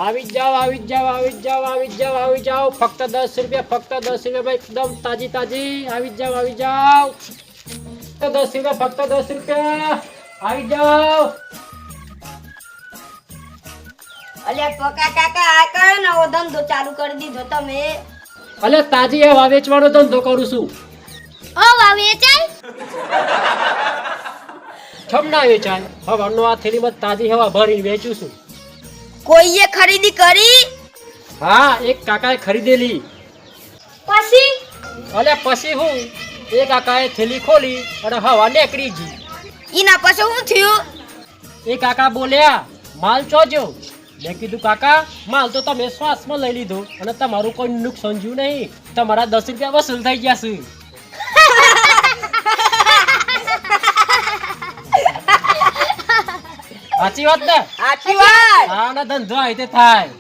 આવી જાઓ ફક્ત 10 રૂપિયા ભાઈ એકદમ તાજી આવી જાઓ તો 10 રૂપિયા ફક્ત 10 રૂપિયા આવી જાઓ અલ્યા પકા કાકા આ કયો નવો ધંધો ચાલુ કરી દીધો તમે? અલે તાજી હવા વેચવાનો ધંધો કરું છું હવા વેચાય? છમ ના વેચાય હવાનો આ થેલીમાં તાજી હવા ભરીને વેચું છું કોઈએ ખરીદી કરી? હા એક કાકાએ ખરીદેલી પછી? અલે પછી હું એ કાકાએ થેલી ખોલી અને હવા નીકળી ગઈ ઈના પછી શું થયું? એ કાકા બોલ્યા માલ ચોજો મેં કીધું કાકા માલ તો તમે શ્વાસમાં લઈ લીધો અને તમારું કોઈ નુકસાન જ્યું નહીં તમારા 10 રૂપિયા વસૂલ થઈ ગયા છે સાચી વાત ને? સાચી વાત. આના ધંધો આ રીતે થાય